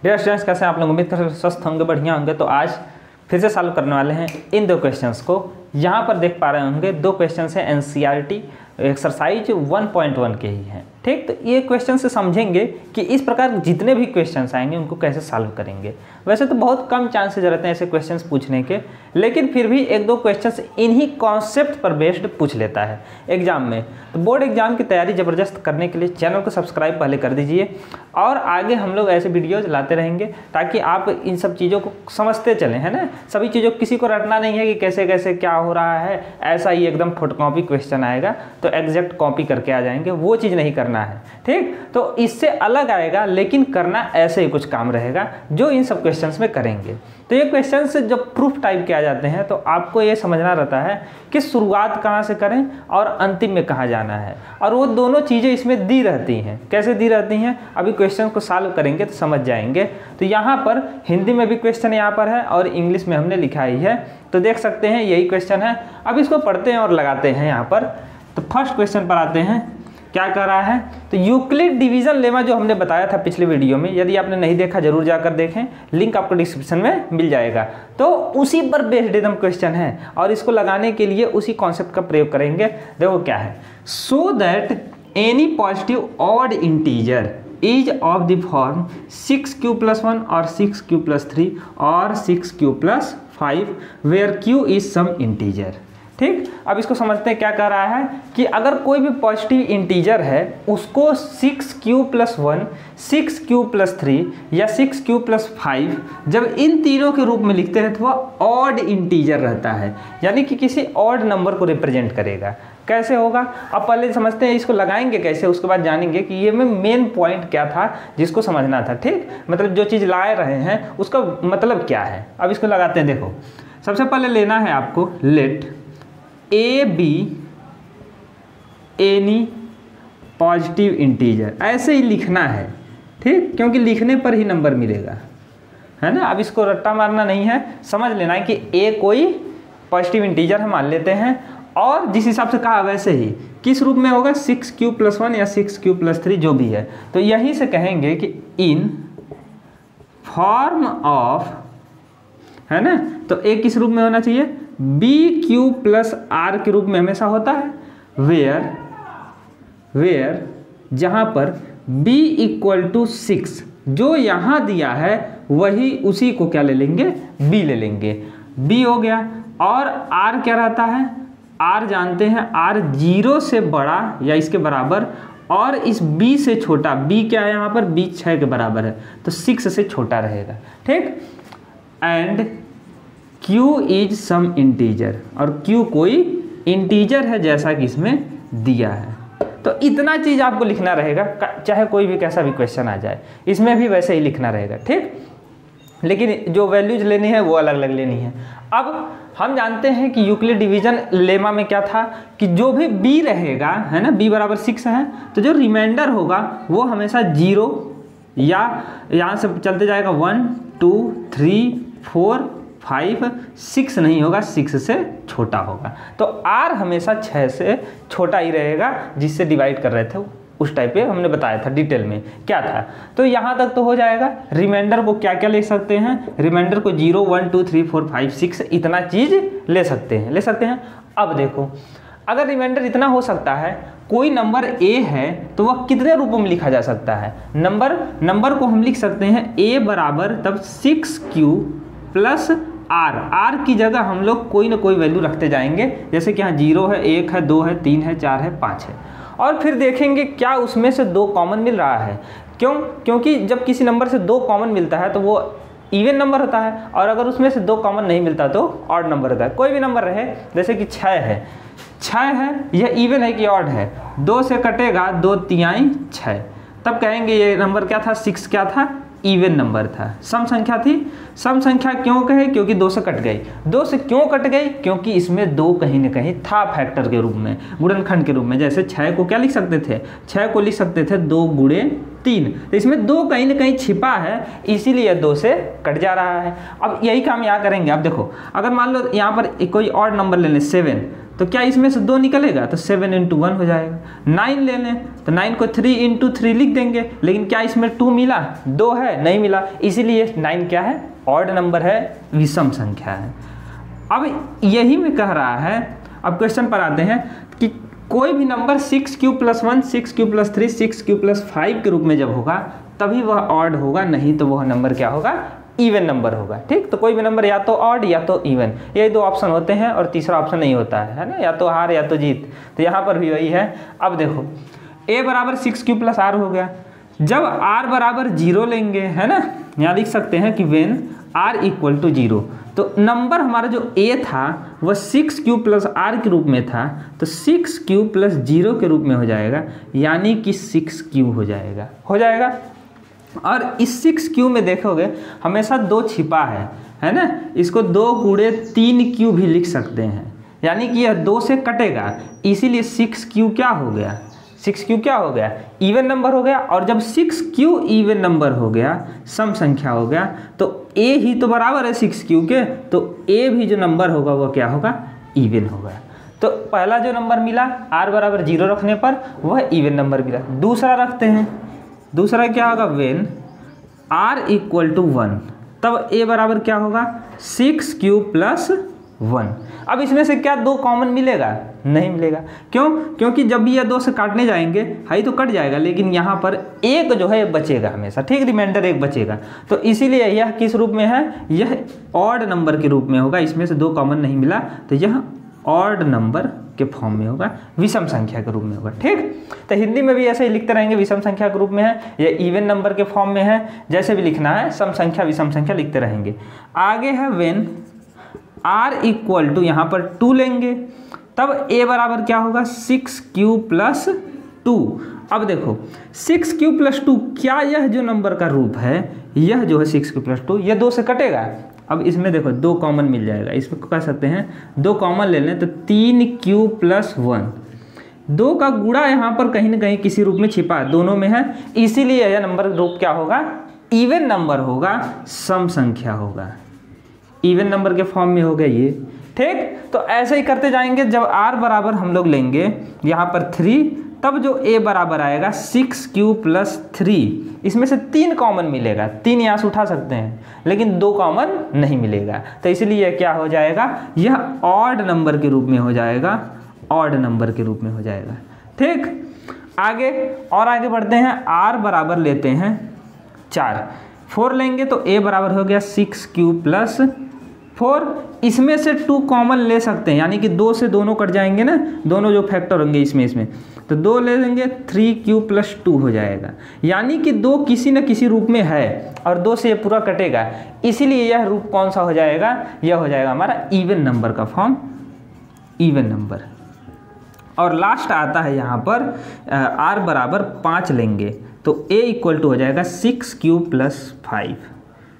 Dear students, कैसे आप लोग? उम्मीद कर स्वस्थ होंगे, बढ़िया होंगे। तो आज फिर से सॉल्व करने वाले हैं इन दो क्वेश्चंस को। यहाँ पर देख पा रहे होंगे दो क्वेश्चंस हैं एनसीईआरटी एक्सरसाइज 1.1 के ही हैं, ठीक। तो ये क्वेश्चन से समझेंगे कि इस प्रकार जितने भी क्वेश्चंस आएंगे उनको कैसे सॉल्व करेंगे। वैसे तो बहुत कम चांसेस रहते हैं ऐसे क्वेश्चंस पूछने के, लेकिन फिर भी एक दो क्वेश्चंस इन्हीं कॉन्सेप्ट पर बेस्ड पूछ लेता है एग्जाम में। तो बोर्ड एग्जाम की तैयारी ज़बरदस्त करने के लिए चैनल को सब्सक्राइब पहले कर दीजिए, और आगे हम लोग ऐसे वीडियोज़ लाते रहेंगे ताकि आप इन सब चीज़ों को समझते चलें, है ना। सभी चीज़ों किसी को रटना नहीं है कि कैसे कैसे क्या हो रहा है, ऐसा ही एकदम फोटोकॉपी क्वेश्चन आएगा तो एग्जैक्ट कॉपी करके आ जाएंगे, वो चीज़ नहीं करना है, ठीक। तो इससे अलग आएगा, लेकिन करना ऐसे ही कुछ काम रहेगा जो इन सब क्वेश्चंस में करेंगे। तो ये क्वेश्चंस जब प्रूफ टाइप के आ जाते हैं तो आपको ये समझना रहता है कि शुरुआत कहाँ से करें और अंतिम में कहाँ जाना है, और वो दोनों चीज़ें इसमें दी रहती हैं। कैसे दी रहती हैं अभी क्वेश्चन को सॉल्व करेंगे तो समझ जाएंगे। तो यहाँ पर हिंदी में भी क्वेश्चन यहाँ पर है और इंग्लिश में हमने लिखा ही है, तो देख सकते हैं यही क्वेश्चन है। अब इसको पढ़ते हैं और लगाते हैं यहाँ पर। तो फर्स्ट क्वेश्चन पर आते हैं, क्या कर रहा है। तो यूक्लिड डिवीजन लेमा जो हमने बताया था पिछले वीडियो में, यदि आपने नहीं देखा जरूर जाकर देखें, लिंक आपको डिस्क्रिप्शन में मिल जाएगा। तो उसी पर बेस्ड एकदम क्वेश्चन है और इसको लगाने के लिए उसी कॉन्सेप्ट का प्रयोग करेंगे। देखो क्या है, so that any positive odd integer is of the form 6q+1 और 6q+3 और 6q+5 where q is some integer, ठीक। अब इसको समझते हैं क्या कह रहा है कि अगर कोई भी पॉजिटिव इंटीजर है उसको 6q+1, 6q+3 या 6q+5 जब इन तीनों के रूप में लिखते हैं तो वह ऑड इंटीजर रहता है, यानी कि किसी ऑड नंबर को रिप्रेजेंट करेगा। कैसे होगा अब पहले समझते हैं, इसको लगाएंगे कैसे, उसके बाद जानेंगे कि ये में मेन पॉइंट क्या था जिसको समझना था, ठीक। मतलब जो चीज़ ला रहे हैं उसका मतलब क्या है। अब इसको लगाते हैं। देखो सबसे पहले लेना है आपको let a be any positive integer, ऐसे ही लिखना है, ठीक, क्योंकि लिखने पर ही नंबर मिलेगा, है ना। अब इसको रट्टा मारना नहीं है, समझ लेना है कि ए कोई पॉजिटिव इंटीजर हम मान लेते हैं, और जिस हिसाब से कहा वैसे ही किस रूप में होगा, 6q+1 या 6q+3 जो भी है। तो यहीं से कहेंगे कि इन फॉर्म ऑफ, है ना। तो ए किस रूप में होना चाहिए, BQ+R के रूप में हमेशा होता है। वेयर जहां पर B = 6 जो यहां दिया है वही उसी को क्या ले लेंगे, B ले लेंगे। B हो गया, और R क्या रहता है, R जानते हैं R 0 से बड़ा या इसके बराबर, और इस B से छोटा। B क्या है यहाँ पर, B 6 के बराबर है, तो 6 से छोटा रहेगा, ठीक। And Q is some integer, और Q कोई इंटीजर है जैसा कि इसमें दिया है। तो इतना चीज़ आपको लिखना रहेगा, चाहे कोई भी कैसा भी क्वेश्चन आ जाए, इसमें भी वैसे ही लिखना रहेगा, ठीक। लेकिन जो वैल्यूज लेनी है वो अलग अलग लेनी है। अब हम जानते हैं कि यूक्लिड डिवीजन लेमा में क्या था कि जो भी B रहेगा, है ना, B = 6 है, तो जो रिमाइंडर होगा वो हमेशा 0 या यहाँ से चलते जाएगा 1 2 3 4 5 6 नहीं होगा, 6 से छोटा होगा। तो R हमेशा 6 से छोटा ही रहेगा, जिससे डिवाइड कर रहे थे उस टाइप पे हमने बताया था डिटेल में क्या था। तो यहाँ तक तो हो जाएगा। रिमाइंडर को क्या क्या ले सकते हैं, रिमाइंडर को 0 1 2 3 4 5 6 इतना चीज़ ले सकते हैं। अब देखो अगर रिमाइंडर इतना हो सकता है, कोई नंबर A है तो वह कितने रूपों में लिखा जा सकता है। नंबर को हम लिख सकते हैं A बराबर तब 6q+R की जगह हम लोग कोई ना कोई वैल्यू रखते जाएंगे, जैसे कि यहाँ 0 है, 1 है, 2 है, 3 है, 4 है, 5 है, और फिर देखेंगे क्या उसमें से 2 कॉमन मिल रहा है। क्योंकि जब किसी नंबर से 2 कॉमन मिलता है तो वो इवन नंबर होता है, और अगर उसमें से 2 कॉमन नहीं मिलता तो ऑड नंबर होता है। कोई भी नंबर रहे, जैसे कि 6 है, यह इवन है कि ऑड है, 2 से कटेगा 2 तिहाई 6, तब कहेंगे ये नंबर क्या था, 6 क्या था, इवन नंबर था, सम संख्या थी। सम संख्या क्यों कहे, क्योंकि 2 से कट गई। 2 से क्यों कट गई, क्योंकि इसमें 2 कहीं ना कहीं था फैक्टर के रूप में, गुणनखंड के रूप में। जैसे 6 को क्या लिख सकते थे, 6 को लिख सकते थे 2 × 3, तो इसमें 2 कहीं ना कहीं छिपा है, इसीलिए 2 से कट जा रहा है। अब यही काम यहाँ करेंगे। अब देखो अगर मान लो यहाँ पर कोई और नंबर ले लें 7, तो क्या इसमें से 2 निकलेगा, तो 7 × 1 हो जाएगा। 9 ले लें तो 9 को 3 × 3 लिख देंगे, लेकिन क्या इसमें 2 मिला, 2 है, नहीं मिला, इसीलिए 9 क्या है, ऑड नंबर है, विषम संख्या है। अब यही में कह रहा है, अब क्वेश्चन पर आते हैं कि कोई भी नंबर 6q + 1, 6q + 3, 6q + 5 के रूप में जब होगा तभी वह ऑड होगा, नहीं तो वह नंबर क्या होगा, इवन नंबर होगा। ठीक, तो कोई भी नंबर या तो ऑड या तो इवन, यही 2 ऑप्शन होते हैं और तीसरा ऑप्शन नहीं होता है ना, या तो हार या तो जीत। तो यहाँ पर भी वही है। अब देखो a = 6q + r हो गया। जब r = 0 लेंगे, है ना, यहाँ लिख सकते हैं कि व्हेन r = 0, तो नंबर हमारा जो a था वह 6q + r के रूप में था, तो 6q + 0 के रूप में हो जाएगा, यानी कि 6q हो जाएगा। और इस 6q में देखोगे हमेशा 2 छिपा है ना, इसको 2 × 3q भी लिख सकते हैं, यानी कि यह 2 से कटेगा, इसीलिए 6q क्या हो गया, 6q क्या हो गया, इवन नंबर हो गया। और जब 6q इवन नंबर हो गया, सम संख्या हो गया, तो a ही तो बराबर है 6q के, तो a भी जो नंबर होगा वो क्या होगा, इवन होगा। तो पहला जो नंबर मिला r = 0 रखने पर वह इवन नंबर मिला। दूसरा रखते हैं, दूसरा क्या होगा, व्हेन r = 1, तब a बराबर क्या होगा, 6q + 1। अब इसमें से क्या 2 कॉमन मिलेगा, नहीं मिलेगा। क्यों, क्योंकि जब भी ये 2 से काटने जाएंगे हाई तो कट जाएगा, लेकिन यहाँ पर 1 जो है बचेगा हमेशा, ठीक, रिमाइंडर 1 बचेगा। तो इसीलिए यह किस रूप में है, यह ऑड नंबर के रूप में होगा। इसमें से 2 कॉमन नहीं मिला, तो यह ऑड नंबर के फॉर्म में होगा, विषम संख्या के रूप में होगा। ठीक, तो हिंदी में भी ऐसे ही लिखते रहेंगे, विषम संख्या के रूप में है, या इवन नंबर के फॉर्म में है, जैसे भी लिखना है, सम संख्या विषम संख्या लिखते रहेंगे। आगे है व्हेन r = यहाँ पर 2 लेंगे, तब a बराबर क्या होगा, 6q + 2। अब देखो 6q + 2, क्या यह जो नंबर का रूप है, यह जो है 6q + 2, यह 2 से कटेगा। अब इसमें देखो 2 कॉमन मिल जाएगा, इसमें कह सकते हैं 2 कॉमन ले लें तो 3q + 1, 2 का गुणा यहाँ पर कहीं ना कहीं किसी रूप में छिपा है, दोनों में है, इसीलिए यह नंबर रूप क्या होगा, इवन नंबर होगा, सम संख्या होगा, इवन नंबर के फॉर्म में हो गया ये। ठीक, तो ऐसे ही करते जाएंगे। जब r बराबर हम लोग लेंगे यहाँ पर 3, तब जो a बराबर आएगा 6q + 3, इसमें से 3 कॉमन मिलेगा, 3 यहाँ से उठा सकते हैं, लेकिन 2 कॉमन नहीं मिलेगा, तो इसलिए क्या हो जाएगा, यह ऑड नंबर के रूप में हो जाएगा, ऑड नंबर के रूप में हो जाएगा। ठीक, आगे और आगे बढ़ते हैं। r बराबर लेते हैं 4 लेंगे तो a बराबर हो गया 6q + 4, इसमें से 2 कॉमन ले सकते हैं, यानी कि 2 से दोनों कट जाएंगे ना, दोनों जो फैक्टर होंगे इसमें तो 2 ले लेंगे, 3q + 2 हो जाएगा, यानी कि 2 किसी न किसी रूप में है और 2 से ये पूरा कटेगा, इसीलिए यह रूप कौन सा हो जाएगा, यह हो जाएगा हमारा इवन नंबर का फॉर्म, इवन नंबर। और लास्ट आता है यहाँ पर r बराबर 5 लेंगे तो a = हो जाएगा 6q + 5।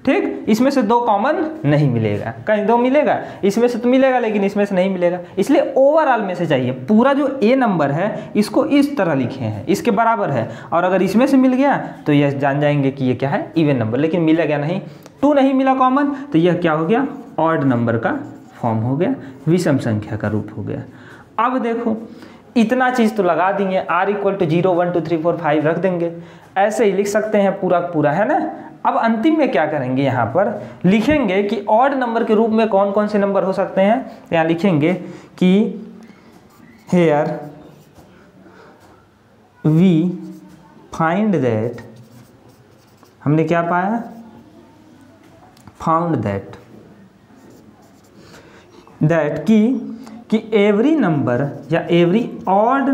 ठीक, इसमें से 2 कॉमन नहीं मिलेगा, कहीं 2 मिलेगा, इसमें से तो मिलेगा लेकिन इसमें से नहीं मिलेगा, इसलिए ओवरऑल में से चाहिए। पूरा जो a नंबर है इसको इस तरह लिखे हैं, इसके बराबर है, और अगर इसमें से मिल गया तो यह जान जाएंगे कि ये क्या है, इवन नंबर, लेकिन मिलेगा नहीं, 2 नहीं मिला कॉमन, तो यह क्या हो गया, ऑड नंबर का फॉर्म हो गया, विषम संख्या का रूप हो गया। अब देखो इतना चीज़ तो लगा देंगे, r = 0, 1 2 3 4 5 रख देंगे, ऐसे ही लिख सकते हैं पूरा, है ना। अब अंतिम में क्या करेंगे, यहाँ पर लिखेंगे कि ऑड नंबर के रूप में कौन कौन से नंबर हो सकते हैं। यहाँ लिखेंगे कि हेयर वी फाइंड दैट, हमने क्या पाया, फाउंड दैट कि एवरी नंबर या every odd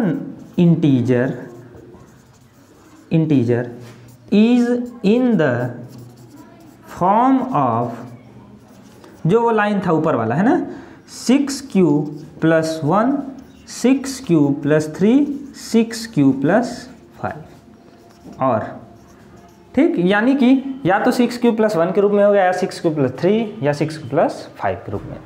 integer is in the form of, जो वो लाइन था ऊपर वाला है ना, 6q + 1, 6q + 3, 6q + 5। और ठीक, यानी कि या तो 6q + 1 के रूप में हो गया, या 6q + 3, या 6q + 5 के रूप में।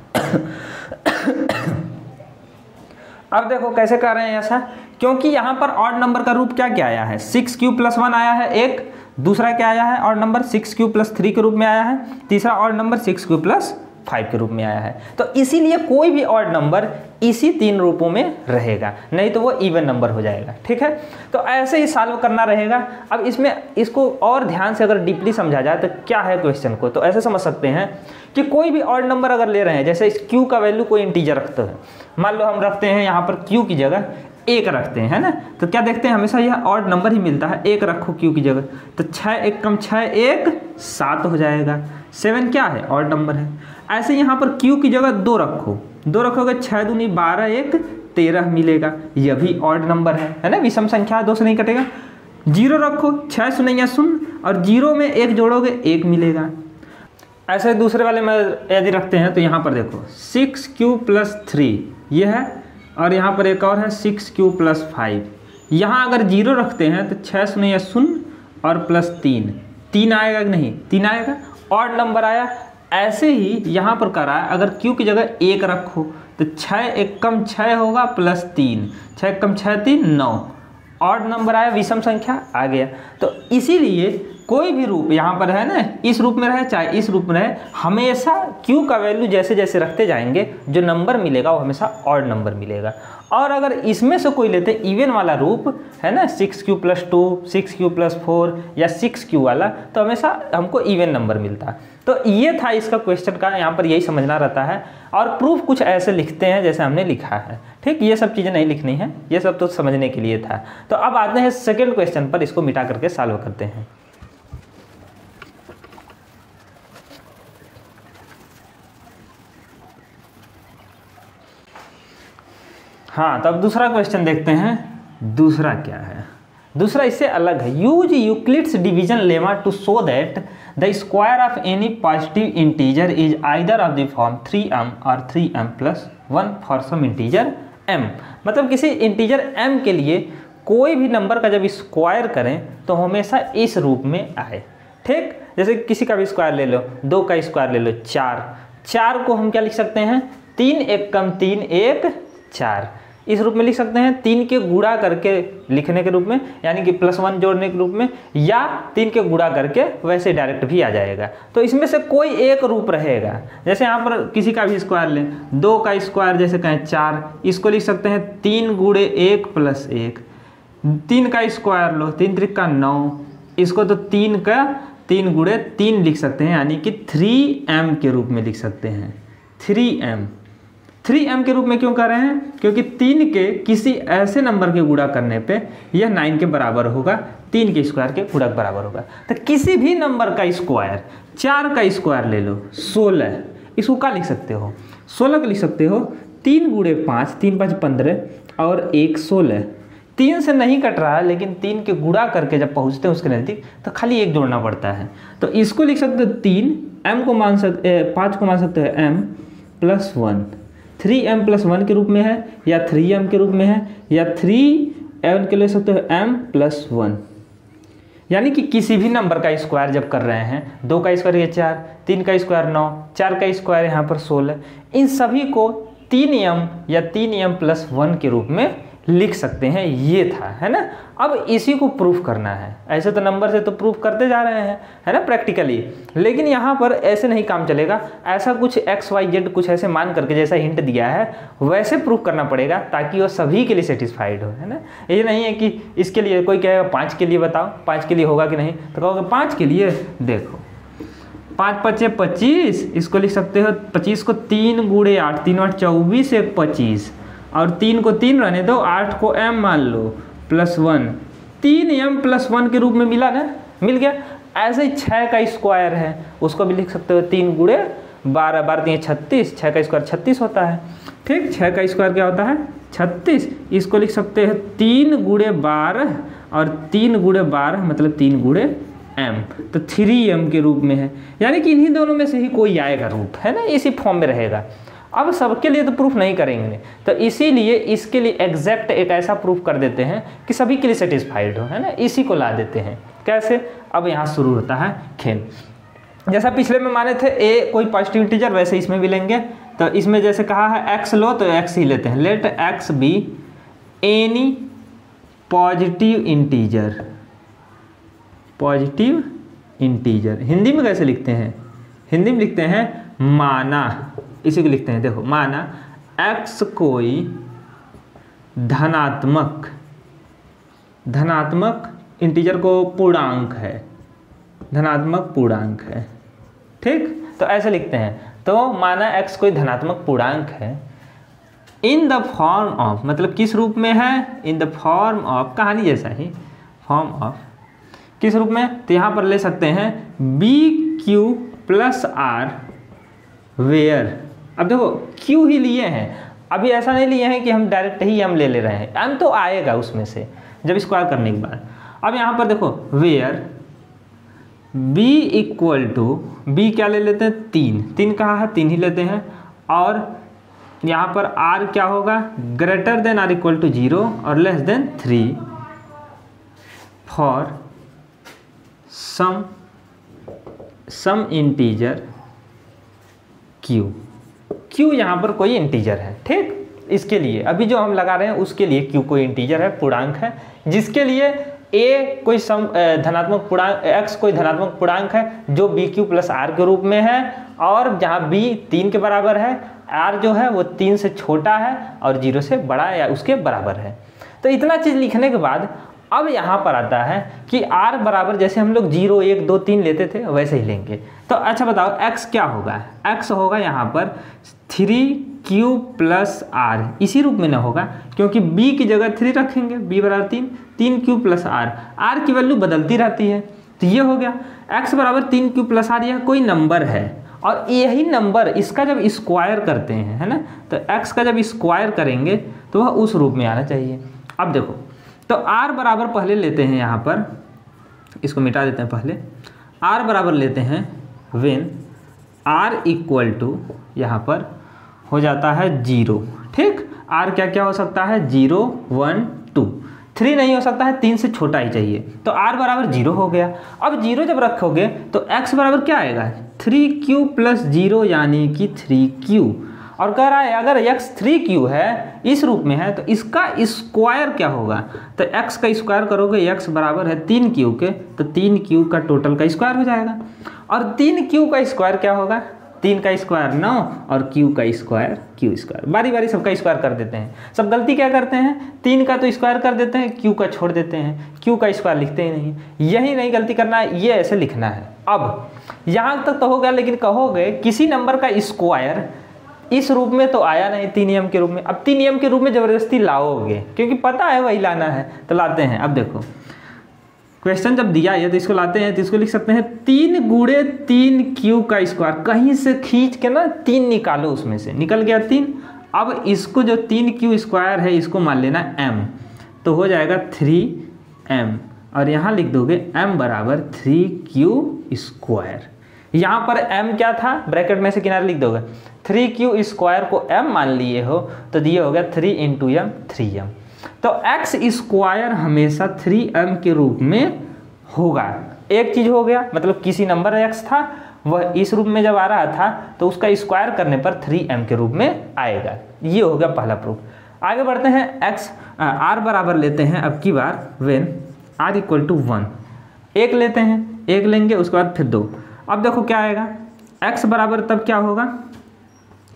अब देखो कैसे कर रहे हैं ऐसा, क्योंकि यहाँ पर ऑड नंबर का रूप क्या क्या आया है, 6q + 1 आया है एक, दूसरा क्या आया है ऑड नंबर 6q + 3 के रूप में आया है, तीसरा ऑड नंबर 6q + 5 के रूप में आया है। तो इसीलिए कोई भी ऑड नंबर इसी 3 रूपों में रहेगा, नहीं तो वो इवन नंबर हो जाएगा। ठीक है, तो ऐसे ही सॉल्व करना रहेगा। अब इसमें इसको और ध्यान से अगर डीपली समझा जाए तो क्या है क्वेश्चन को, तो ऐसे समझ सकते हैं कि कोई भी ऑड नंबर अगर ले रहे हैं, जैसे इस q का वैल्यू कोई इंटीजर रखते हैं, मान लो हम रखते हैं यहाँ पर q की जगह 1 रखते हैं, है ना, तो क्या देखते हैं हमेशा यह ऑड नंबर ही मिलता है। 1 रखो q की जगह, तो 6 1 कम 6 1 7 हो जाएगा। 7 क्या है, ऑड नंबर है। ऐसे यहाँ पर q की जगह 2 रखो, 2 रखोगे 6 दूनी 12 1 13 मिलेगा, यह भी ऑड नंबर है ना, विषम संख्या 2 से नहीं कटेगा। 0 रखो, 6 शून्य शून्य और 0 में 1 जोड़ोगे 1 मिलेगा। ऐसे दूसरे वाले में यदि रखते हैं तो यहाँ पर देखो 6q + 3 ये है, और यहाँ पर एक और है 6q + 5। यहाँ अगर 0 रखते हैं तो 6 शून्य शून्य और प्लस 3 आएगा कि नहीं, 3 आएगा, ऑड नंबर आया। ऐसे ही यहाँ पर करा है, अगर q की जगह 1 रखो तो 6 1 कम 6 होगा प्लस 3, 6 1 कम 6 3 9, ऑड नंबर आया, विषम संख्या आ गया। तो इसीलिए कोई भी रूप यहाँ पर है ना, इस रूप में रहे चाहे इस रूप में रहे, हमेशा q का वैल्यू जैसे जैसे रखते जाएंगे जो नंबर मिलेगा वो हमेशा ऑड नंबर मिलेगा। और अगर इसमें से कोई लेते इवन वाला रूप है ना, 6q + 2 6q + 4 या 6q वाला, तो हमेशा हमको इवन नंबर मिलता है। तो ये था इसका क्वेश्चन का, यहाँ पर यही समझना रहता है। और प्रूफ कुछ ऐसे लिखते हैं जैसे हमने लिखा है, ठीक, ये सब चीज़ें नहीं लिखनी है, ये सब तो समझने के लिए था। तो अब आते हैं सेकेंड क्वेश्चन पर, इसको मिटा करके सॉल्व करते हैं। हाँ, तो अब दूसरा क्वेश्चन देखते हैं। दूसरा क्या है, दूसरा इससे अलग है। Use Euclid's division lemma to show that the square of any positive integer is either of the form 3m और 3m + 1 for some integer m। मतलब किसी इंटीजर m के लिए कोई भी नंबर का जब स्क्वायर करें तो हमेशा इस रूप में आए। ठीक, जैसे किसी का भी स्क्वायर ले लो, 2 का स्क्वायर ले लो 4 को हम क्या लिख सकते हैं, 3 1 कम 3 1 4, इस रूप में लिख सकते हैं। 3 के गुणा करके लिखने के रूप में, यानी कि +1 जोड़ने के रूप में, या 3 के गुणा करके वैसे डायरेक्ट भी आ जाएगा। तो इसमें से कोई एक रूप रहेगा। जैसे यहाँ पर किसी का भी स्क्वायर लें, 2 का स्क्वायर जैसे कहें 4, इसको लिख सकते हैं 3 × 1 + 1। 3 का स्क्वायर लो, 3 × 3 = 9, इसको तो 3 का 3 × 3 लिख सकते हैं, यानी कि 3m के रूप में लिख सकते हैं। 3m के रूप में क्यों कर रहे हैं, क्योंकि 3 के किसी ऐसे नंबर के गुणा करने पे यह 9 के बराबर होगा, 3 के स्क्वायर के गुणा के बराबर होगा। तो किसी भी नंबर का स्क्वायर, 4 का स्क्वायर ले लो 16, इसको क्या लिख सकते हो, 16 का लिख सकते हो 3 × 5, 3 5 15 और 1 16। 3 से नहीं कट रहा है, लेकिन 3 के गुणा करके जब पहुँचते हैं उसके नज़दीक तो खाली 1 जोड़ना पड़ता है। तो इसको लिख सकते हो 3, m को मान सकते 5 को मान सकते हो m + 1, 3m + 1 के रूप में है, या 3m के रूप में है, या 3m के ले सकते हो m + 1। यानी कि किसी भी नंबर का स्क्वायर जब कर रहे हैं, 2 का स्क्वायर ये 4, 3 का स्क्वायर 9, 4 का स्क्वायर यहाँ पर 16, इन सभी को 3m या 3m + 1 के रूप में लिख सकते हैं। ये था, है ना। अब इसी को प्रूफ करना है। ऐसे तो नंबर से तो प्रूफ करते जा रहे हैं, है ना, प्रैक्टिकली, लेकिन यहाँ पर ऐसे नहीं काम चलेगा। ऐसा कुछ x y z कुछ ऐसे मान करके, जैसा हिंट दिया है वैसे प्रूफ करना पड़ेगा, ताकि वो सभी के लिए सेटिस्फाइड हो, है ना। ये नहीं है कि इसके लिए कोई कहेगा 5 के लिए बताओ, 5 के लिए होगा कि नहीं, तो कहोगे 5 के लिए देखो 5 5 25, इसको लिख सकते हो 25 को 3 × 8, 3 8 24 1 25, और 3 को 3 रहने दो, 8 को m मान लो +1, 3m + 1 के रूप में मिला ना, मिल गया। ऐसे ही 6 का स्क्वायर है, उसको भी लिख सकते हो 3 × 12, 12 3 36, 6 का स्क्वायर 36 होता है। ठीक, 6 का स्क्वायर क्या होता है 36, इसको लिख सकते हैं 3 × 12, और 3 × 12 मतलब 3 × m, तो 3m के रूप में है। यानी कि इन्हीं दोनों में से ही कोई आएगा रूप, है ना, इसी फॉर्म में रहेगा। अब सबके लिए तो प्रूफ नहीं करेंगे, तो इसीलिए इसके लिए एग्जैक्ट एक ऐसा प्रूफ कर देते हैं कि सभी के लिए सेटिस्फाइड हो, है ना, इसी को ला देते हैं। कैसे, अब यहाँ शुरू होता है खेल। जैसा पिछले में माने थे a कोई पॉजिटिव इंटीजर, वैसे इसमें भी लेंगे। तो इसमें जैसे कहा है x लो, तो x ही लेते हैं। Let x be any positive integer, positive integer Hindi में कैसे लिखते हैं, हिंदी में लिखते हैं माना, इसी को लिखते हैं, देखो माना x कोई धनात्मक इंटीजर को पूर्णांक है, धनात्मक पूर्णांक है, ठीक। तो ऐसे लिखते हैं, तो माना x कोई धनात्मक पूर्णांक है इन द फॉर्म ऑफ, मतलब किस रूप में है, इन द फॉर्म ऑफ, कहानी जैसा ही, फॉर्म ऑफ किस रूप में, तो यहाँ पर ले सकते हैं b q plus r where, अब देखो क्यू ही लिए हैं, अभी ऐसा नहीं लिए हैं कि हम डायरेक्ट ही एम ले रहे हैं, एम तो आएगा उसमें से जब स्क्वायर करने के बाद। अब यहाँ पर देखो where b equal to, b क्या ले लेते हैं, 3 कहाँ है, 3 ही लेते हैं, और यहाँ पर r क्या होगा, greater than or equal to 0 और less than 3 for some integer q यहाँ पर कोई इंटीजर है, ठीक। इसके लिए अभी जो हम लगा रहे हैं उसके लिए q कोई इंटीजर है, पूर्णांक है, जिसके लिए a कोई धनात्मक पूर्णांक, x कोई धनात्मक पूर्णांक है जो बी क्यू प्लस आर के रूप में है, और जहाँ b 3 के बराबर है, r जो है वो 3 से छोटा है और 0 से बड़ा या उसके बराबर है। तो इतना चीज़ लिखने के बाद अब यहाँ पर आता है कि r बराबर, जैसे हम लोग 0 1 2 3 लेते थे वैसे ही लेंगे। तो अच्छा बताओ x क्या होगा, x होगा यहाँ पर 3q प्लस आर, इसी रूप में ना होगा क्योंकि b की जगह 3 रखेंगे, b बराबर 3q प्लस आर, r की वैल्यू बदलती रहती है, तो ये हो गया x बराबर 3q प्लस आर, यह कोई नंबर है और यही नंबर इसका जब स्क्वायर करते हैं, है ना, तो x का जब स्क्वायर करेंगे तो वह उस रूप में आना चाहिए। अब देखो, तो r बराबर पहले लेते हैं, यहाँ पर इसको मिटा देते हैं, पहले r बराबर लेते हैं व्हेन r इक्वल टू, यहाँ पर हो जाता है 0, ठीक। r क्या क्या हो सकता है, 0 1 2, 3 नहीं हो सकता है, 3 से छोटा ही चाहिए, तो r बराबर 0 हो गया। अब 0 जब रखोगे तो x बराबर क्या आएगा, 3q प्लस 0 यानी कि 3q, और कह रहा है अगर x 3q है, इस रूप में है, तो इसका स्क्वायर क्या होगा, तो x का स्क्वायर करोगे, x बराबर है 3q के, तो 3q का टोटल का स्क्वायर हो जाएगा, और 3q का स्क्वायर क्या होगा, 3 का स्क्वायर 9 और q का स्क्वायर q स्क्वायर, बारी बारी सबका स्क्वायर कर देते हैं। सब गलती क्या करते हैं, 3 का तो स्क्वायर कर देते हैं, q का छोड़ देते हैं, q का स्क्वायर लिखते ही नहीं, यही नहीं गलती करना है, ये ऐसे लिखना है। अब यहाँ तक तो हो गया, लेकिन कहोगे किसी नंबर का स्क्वायर इस रूप में तो आया नहीं 3m के रूप में, अब 3m के रूप में ज़बरदस्ती लाओगे क्योंकि पता है वही लाना है, तो लाते हैं। अब देखो क्वेश्चन जब दिया है तो इसको लाते हैं, तो इसको लिख सकते हैं 3 गुणे 3q का स्क्वायर, कहीं से खींच के ना 3 निकालो, उसमें से निकल गया 3। अब इसको जो 3q स्क्वायर है इसको मान लेना m, तो हो जाएगा 3m, और यहाँ लिख दोगे m बराबर 3q स्क्वायर। यहाँ पर m क्या था, ब्रैकेट में से किनारे लिख दोगे, 3q स्क्वायर को m मान लिए हो तो दिए हो गया 3 इंटू m 3m, तो x स्क्वायर हमेशा 3m के रूप में होगा। एक चीज़ हो गया, मतलब किसी नंबर x था वह इस रूप में जब आ रहा था तो उसका स्क्वायर करने पर 3m के रूप में आएगा, ये हो गया पहला प्रूफ। आगे बढ़ते हैं, r बराबर लेते हैं अब की बार व्हेन r इक्वल टू 1, 1 लेते हैं, 1 लेंगे उसके बाद फिर 2। अब देखो क्या आएगा, x बराबर तब क्या होगा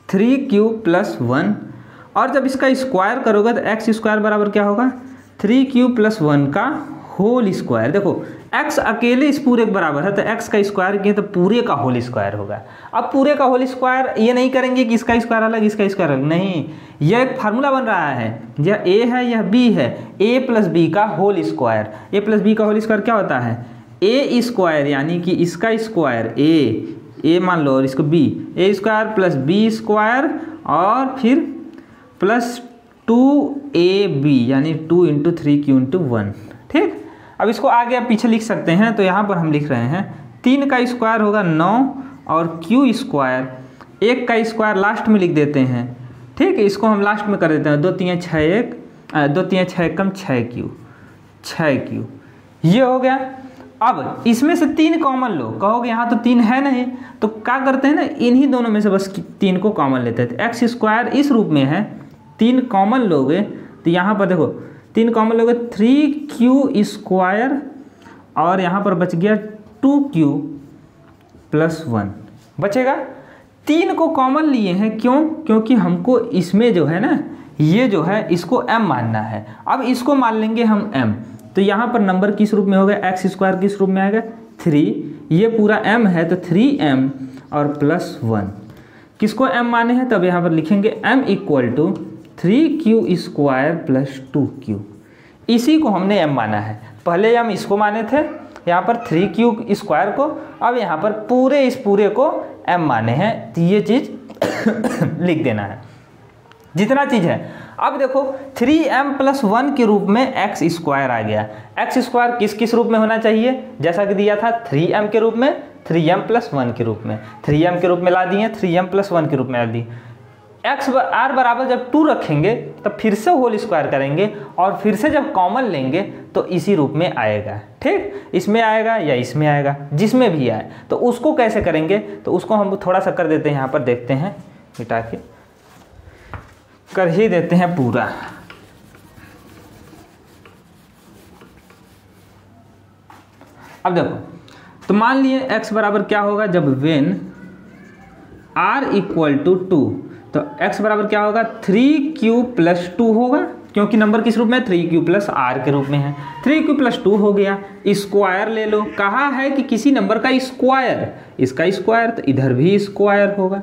3q प्लस 1, और जब इसका स्क्वायर करोगे तो x स्क्वायर बराबर क्या होगा 3q प्लस 1 का होल स्क्वायर। देखो x अकेले इस पूरे के बराबर है, तो x का स्क्वायर किए तो पूरे का होल स्क्वायर होगा। अब पूरे का होल स्क्वायर ये नहीं करेंगे कि इसका स्क्वायर अलग इसका स्क्वायर अलग, नहीं, यह एक फार्मूला बन रहा है, यह a है यह b है, a प्लस बी का whole square, a plus b का होल स्क्वायर क्या होता है a स्क्वायर, यानी कि इसका स्क्वायर a मान लो और इसको b, a square plus b square और फिर प्लस 2ab यानी 2 इंटू 3q इंटू 1, ठीक। अब इसको आगे आप पीछे लिख सकते हैं, तो यहाँ पर हम लिख रहे हैं 3 का स्क्वायर होगा 9 और q स्क्वायर, 1 का स्क्वायर लास्ट में लिख देते हैं, ठीक है, इसको हम लास्ट में कर देते हैं, 2 3 6 2 3 6 कम 6q, ये हो गया। अब इसमें से 3 कॉमन लो, कहोगे यहाँ तो 3 है नहीं, तो क्या करते हैं ना, इन्हीं दोनों में से बस 3 को कॉमन लेते हैं, तो एक्स स्क्वायर इस रूप में है, 3 कॉमन लोगे तो यहाँ पर देखो 3 कॉमन लोगे 3q स्क्वायर और यहाँ पर बच गया 2q प्लस 1 बचेगा। 3 को कॉमन लिए हैं, क्यों? क्योंकि हमको इसमें जो है ना, ये जो है इसको m मानना है। अब इसको मान लेंगे हम m, तो यहाँ पर नंबर किस रूप में होगा, एक्स स्क्वायर किस रूप में आएगा 3, ये पूरा m है तो 3m और प्लस 1, किसको m माने हैं तब यहाँ पर लिखेंगे m equal to 3q square plus 2q, इसी को हमने m माना है। पहले हम इसको माने थे यहाँ पर 3q स्क्वायर को, अब यहाँ पर पूरे इस पूरे को m माने हैं, तो ये चीज़ लिख देना है जितना चीज़ है। अब देखो 3m प्लस 1 के रूप में एक्स स्क्वायर आ गया। एक्स स्क्वायर किस किस रूप में होना चाहिए, जैसा कि दिया था 3m के रूप में, 3m प्लस 1 के रूप में, 3m के रूप में ला दिए, 3m प्लस 1 के रूप में ला दी। एक्स आर बराबर जब 2 रखेंगे तब फिर से होल स्क्वायर करेंगे और फिर से जब कॉमन लेंगे तो इसी रूप में आएगा। ठीक, इसमें आएगा या इसमें आएगा, जिसमें भी आए। तो उसको कैसे करेंगे, तो उसको हम थोड़ा सा कर देते हैं, यहाँ पर देखते हैं, मिटा के कर ही देते हैं पूरा। अब देखो, तो मान लिए x बराबर क्या होगा, जब वेन r इक्वल टू 2, तो x बराबर क्या होगा 3q प्लस 2 होगा, क्योंकि नंबर किस रूप में 3q प्लस r के रूप में है। 3q प्लस 2 हो गया, स्क्वायर ले लो, कहा है कि किसी नंबर का स्क्वायर, इसका स्क्वायर, तो इधर भी स्क्वायर होगा,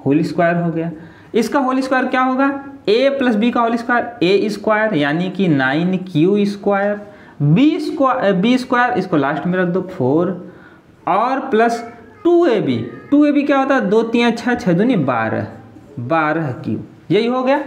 होल स्क्वायर हो गया। इसका होल स्क्वायर क्या होगा, a प्लस बी का होल स्क्वायर a स्क्वायर, यानी कि 9q स्क्वायर, b स्क्वायर इसको लास्ट में रख दो 4, और प्लस 2ab क्या होता है 2 3 6 6 दूनी 12q, यही हो गया।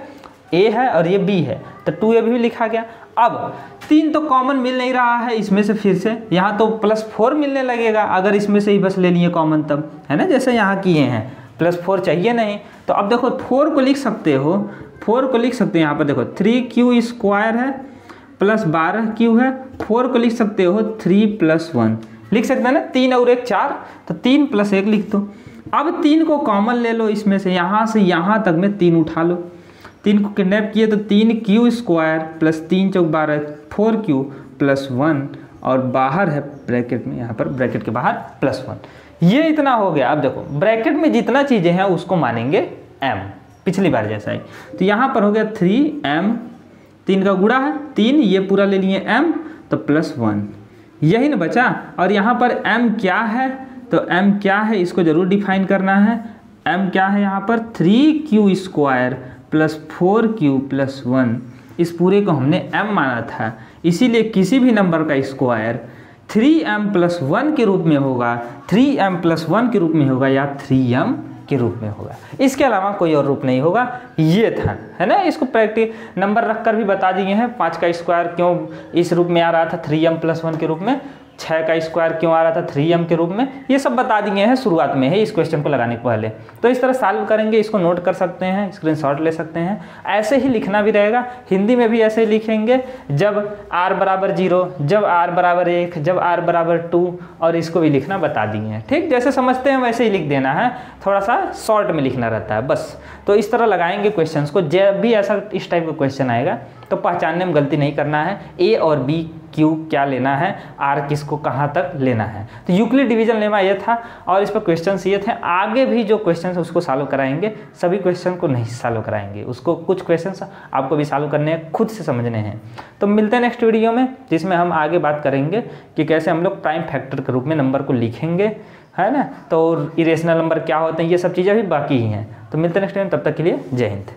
a है और ये b है, तो 2ab भी लिखा गया। अब 3 तो कॉमन मिल नहीं रहा है इसमें से, फिर से यहाँ तो प्लस 4 मिलने लगेगा अगर इसमें से ही बस ले लिए कॉमन, तब है ना, जैसे यहाँ किए हैं, प्लस 4 चाहिए नहीं। तो अब देखो 4 को लिख सकते हो, 4 को लिख सकते हैं, यहाँ पर देखो 3q स्क्वायर है प्लस 12q है, 4 को लिख सकते हो 3 प्लस 1 लिख सकते हैं ना, 3 और 1 4, तो 3 प्लस 1 लिख दो। अब 3 को कॉमन ले लो, इसमें से यहाँ तक में 3 उठा लो, 3 को किडनैप किए तो 3q स्क्वायर प्लस 3 चौक 12 4q प्लस 1, और बाहर है ब्रैकेट में, यहाँ पर ब्रैकेट के बाहर प्लस 1, ये इतना हो गया। अब देखो ब्रैकेट में जितना चीज़ें हैं उसको मानेंगे m, पिछली बार जैसा ही। तो यहाँ पर हो गया 3m, 3 का गुणा है 3, ये पूरा ले लिए m, तो प्लस 1, यही ना बचा। और यहाँ पर m क्या है, तो m क्या है इसको जरूर डिफाइन करना है। m क्या है यहाँ पर 3q square plus 4q plus 1, इस पूरे को हमने m माना था, इसीलिए किसी भी नंबर का स्क्वायर 3m प्लस 1 के रूप में होगा, 3m प्लस 1 के रूप में होगा, या 3m के रूप में होगा, इसके अलावा कोई और रूप नहीं होगा। ये था, है ना, इसको प्रैक्टिस नंबर रखकर भी बता दिए हैं। 5 का स्क्वायर क्यों इस रूप में आ रहा था 3m प्लस 1 के रूप में, 6 का स्क्वायर क्यों आ रहा था 3m के रूप में, ये सब बता दिए हैं शुरुआत में है इस क्वेश्चन को लगाने के पहले। तो इस तरह सॉल्व करेंगे, इसको नोट कर सकते हैं, स्क्रीनशॉट ले सकते हैं, ऐसे ही लिखना भी रहेगा। हिंदी में भी ऐसे ही लिखेंगे, जब r बराबर 0, जब r बराबर 1, जब r बराबर 2, और इसको भी लिखना बता दिए हैं। ठीक, जैसे समझते हैं वैसे ही लिख देना है, थोड़ा सा शॉर्ट में लिखना रहता है बस। तो इस तरह लगाएंगे क्वेश्चंस को, जब भी ऐसा इस टाइप का क्वेश्चन आएगा तो पहचानने में गलती नहीं करना है, a और b क्यू क्या लेना है, आर किसको कहाँ तक लेना है। तो यूक्लिड डिवीजन लेमा ये था, और इस पर क्वेश्चंस ये थे। आगे भी जो क्वेश्चंस उसको सॉल्व कराएंगे, सभी क्वेश्चन को नहीं सॉल्व कराएंगे, उसको कुछ क्वेश्चंस आपको भी सॉल्व करने हैं, खुद से समझने हैं। तो मिलते हैं नेक्स्ट वीडियो में, जिसमें हम आगे बात करेंगे कि कैसे हम लोग प्राइम फैक्टर के रूप में नंबर को लिखेंगे, है ना। तो इरेशनल नंबर क्या होते हैं, ये सब चीज़ें भी बाकी ही हैं। तो मिलते हैं नेक्स्ट टाइम, तब तक के लिए जय हिंद।